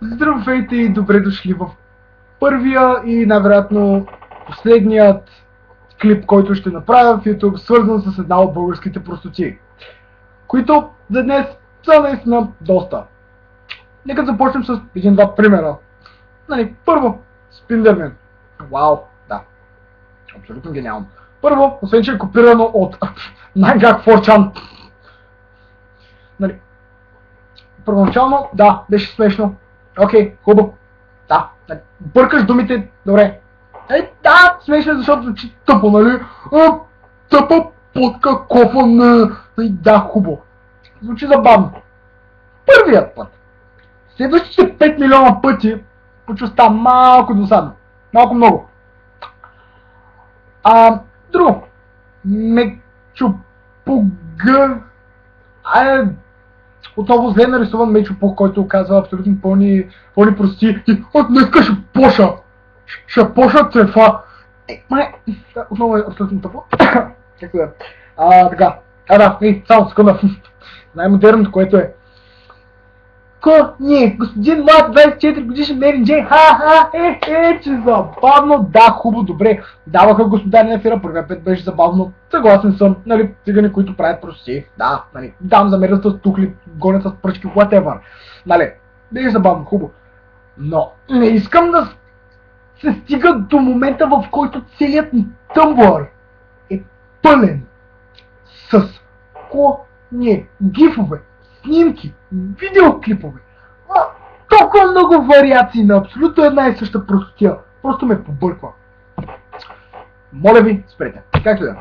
Здравейте и добре дошли в първия и най-вероятно последният клип, който ще направя в YouTube, свързан с една от българските простоти, които за днес са наистина доста. Нека започнем с един-два примера. Първо, Спиндермен. Вау, да. Абсолютно гениално. Първо, освен че е копирано от Найгак 4chan. Първоначално, да, беше смешно. Окей, хубаво. Да, бъркаш думите, добре. Да, смешно, защото звучи тъпо, нали? Тъпа потка кофа. Да, хубаво. Звучи забавно. Първият път. Следващите 5 милиона пъти почувства малко досадно. Малко много. Друго. Мечопуга. Отново зле нарисуван Мечопуг, който казва абсолютно пълни прости. Днеска ще поша! Ще поша трефа! Отново е абсолютно тъпо. Както да. Така. Само секунда. Най-модерното, което е. Не, господин млад 24 годишен Мерин Джей, че забавно, да, хубаво, добре. Даваха господари на ефира, първия път беше забавно, съгласен съм, нали, цигани, които правят простоти, да, нали, дам замерят с тухли, гонят с пръчки, whatever, нали, беше забавно, хубаво. Но не искам да се стига до момента, в който целият ми тъмблър е пълен с гифове, снимки, видеоклипове. Толкова много вариации на абсолютно една и съща простотия. Просто ме побърква. Моля ви, спрете. Както да.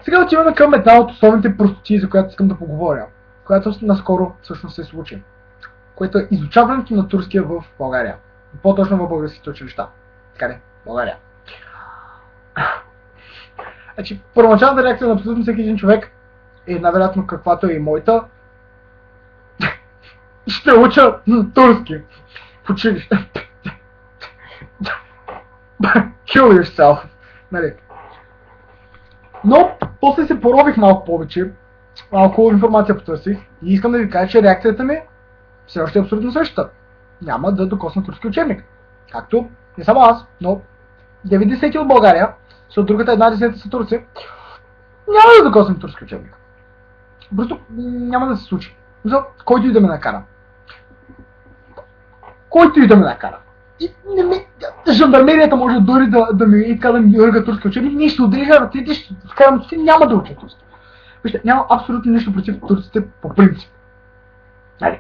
Сега отиваме към една от основните простотии, за която искам да поговоря. Която наскоро всъщност се случи. Което е изучаването на турския в България. По-точно в българските училища. Къде? България. Значи, първоначалната реакция на абсолютно всеки един човек е най-вероятно каквато е и моята. Ще уча турски в училище. Kill yourself. Нали. Но после се порових малко повече, малко информация потърсих и искам да ви кажа, че реакцията ми все още е абсолютно същата. Няма да докосна турски учебник. Както не само аз, но 90 от България, защото другата една десета са турци, няма да докосна турски учебник. Просто няма да се случи. За който и да ме накара. Който и да ме накара. И жандармерията може дори да ми дърга турски учебник, ние ще отрежа ръцете, ще вкарам си, няма да уча турски. Вижте, няма абсолютно нищо против турците по принцип.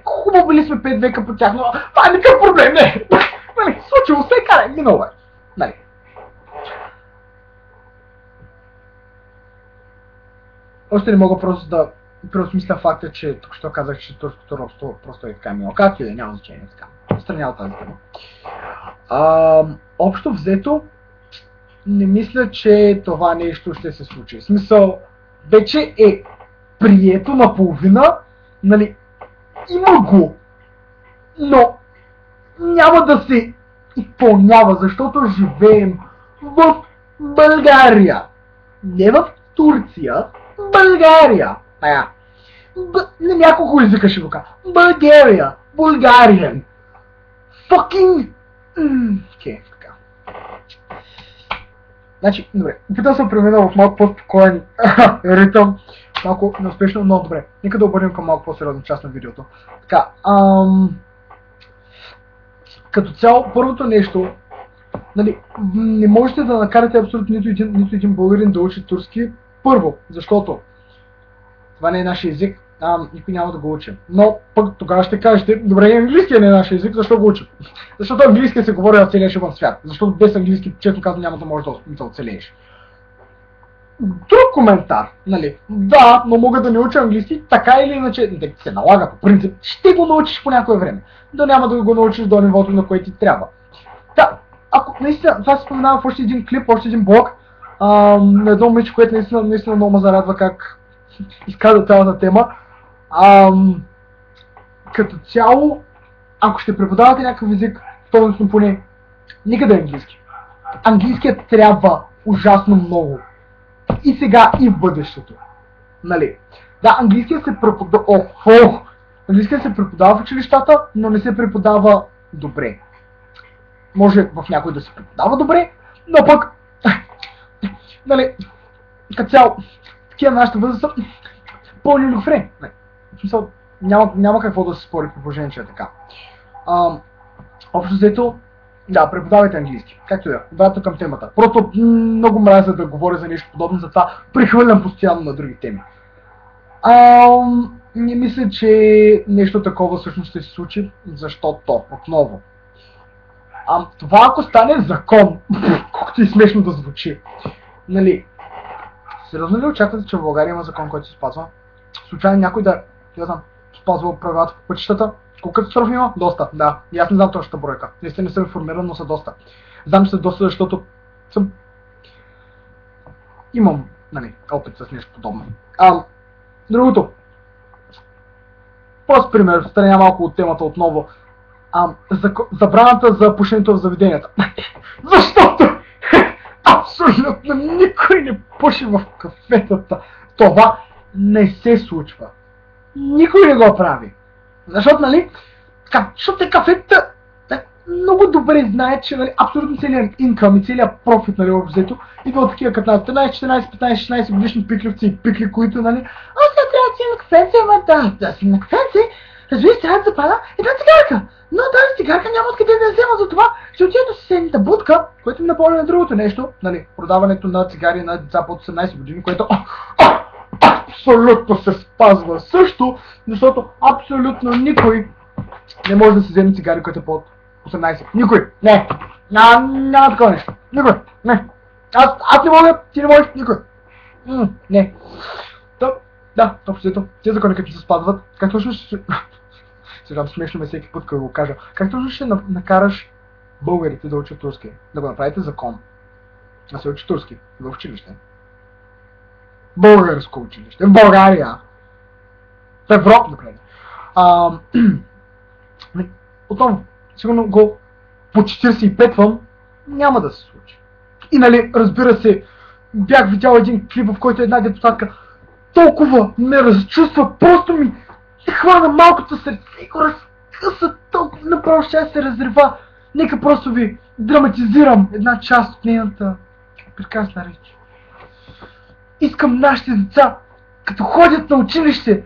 Хубаво били сме 5 века по тях, но това е никакъв проблем, не. Случило се, карай, минало е. Още не мога просто да преосмисля факта, че тук що казах, че турското робство просто е така мило. Както и да, няма значение така. Отстранял тази тема. Общо взето, не мисля, че това нещо ще се случи. В смисъл, вече е прието наполовина, нали, има го, но няма да се изпълнява, защото живеем в България. Не в Турция, България. На няколко езика ще го кажа. България, Bulgarian. Fucking... Окей, така. Значи, добре, опитам съм преминал в малко по-спокоен ритъм. Малко неуспешно, но добре. Нека да обърнем към малко по-сериозна част на видеото. Така, като цяло, първото нещо, нали, не можете да накарате абсолютно нито един българин да учи турски. Първо, защото това не е нашия език, никой няма да го учи. Но пък тогава ще кажете, добре, английския не е нашия език, защо го учим? Защото английския се говори на целия шибан свят. Защото без английски, честно казвам, няма да можеш да оцелееш. Друг коментар, нали? Да, но мога да не уча английски, така или иначе, да се налага по принцип, ще го научиш по някое време. Да няма да го научиш до нивото, на което ти трябва. Да, ако наистина, това се споменава в още един клип, още един блог, на едно момиче, което наистина много ме зарадва как изказа цялата тема. Като цяло, ако ще преподавате някакъв език, вторично поне, никъде е английски. Английският трябва ужасно много. И сега, и в бъдещето. Нали? Да, английският се преподава... Английски се преподава в училищата, но не се преподава добре. Може в някой да се преподава добре, но пък, нали, като цяло, такива на нашата възраст са пълни люфре. В смисъл, няма какво да се спори при положение, че е така. Общо взето, да, преподавайте английски. Както да, обратно към темата. Просто много мразя да говоря за нещо подобно, затова прехвърлям постоянно на други теми. Не мисля, че нещо такова всъщност ще се случи, защото, отново. Това ако стане закон, колкото и смешно да звучи, нали, сериозно ли очаквате, че в България има закон, който се спазва? Случайно някой да, спазва правилата по пътищата? Колко катастрофи има? Доста, да. И аз не знам точната бройка. Наистина не съм информиран, но са доста. Знам, че са доста, защото имам, нали, опит с нещо подобно. Другото. Прост пример, страня малко от темата отново. Забраната за пушенето в заведенията. Защото абсолютно никой не пуши в кафетата. Това не се случва. Никой не го прави. Защото, нали, защото кафетата много добре знаят, че, нали, абсолютно целият инкъм и целият профит, нали, взето, идва от такива като 13, 14, 15, 16 годишни пикливци и пикли, които, нали, сега трябва да си на кафенце, да си на кафенце, разбира се, трябва да запаля една цигарка. Но тази цигарка няма откъде да я взема, за това ще отида до съседната будка, което ми напомня на другото нещо, нали, продаването на цигари на деца под 18 години, което абсолютно се спазва също, защото абсолютно никой не може да се вземе цигари, който е под 18. Никой! Не! Няма такова нещо. Никой! Не! Аз не мога, ти не можеш, никой! Не. Да, общо тези закони, като се спазват, как точно ще... Сега смешно ме всеки път, като го кажа. Как точно ще накараш българите да учат турски? Да го направите закон. Да се учи турски. В училище. Българско училище. В България. В Европа, добре. Отново, сигурно го по 45-вам няма да се случи. И, нали, разбира се, бях видял един клип, в който една депутатка толкова ме разчувства, просто ми хвана малкото сърце и го разкъса толкова, направо ще се разрева. Нека просто ви драматизирам една част от нейната прекрасна реч. Искам нашите деца, като ходят на училище,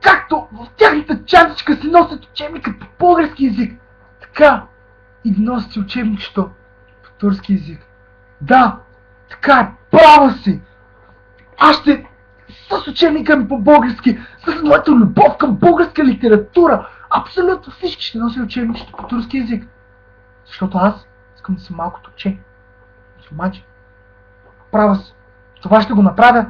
както в тяхната чантичка си носят учебника по български език, така и носят учебничето по турски език. Да, така е, права си! Аз ще с учебника ми по български, с моята любов към българска литература, абсолютно всички ще нося учебничето по турски език. Защото аз искам да съм малкото че. Маче. Права си. Това ще го направя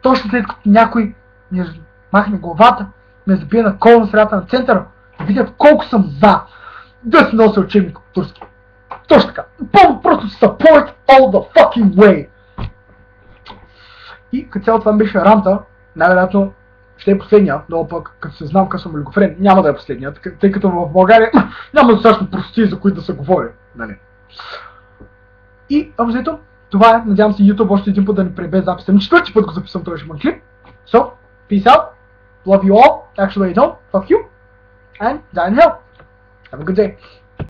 точно след като някой ми махне главата, ме забие на кол на средата на центъра, да видят колко съм за да си нося учебник по турски. Точно така. Просто support all the fucking way. И като цяло това беше ранта, най-вероятно ще е последния, но пък като се знам къде съм олигофрен, няма да е последния, тъй като в България няма достатъчно прости, за които да се говори. Нали? И обзето, това е, надявам се YouTube още един път да не пребе записа. На четвърти път го записвам този шиман клип. So, peace out, love you all, actually I don't, fuck you, and die in hell. Have a good day.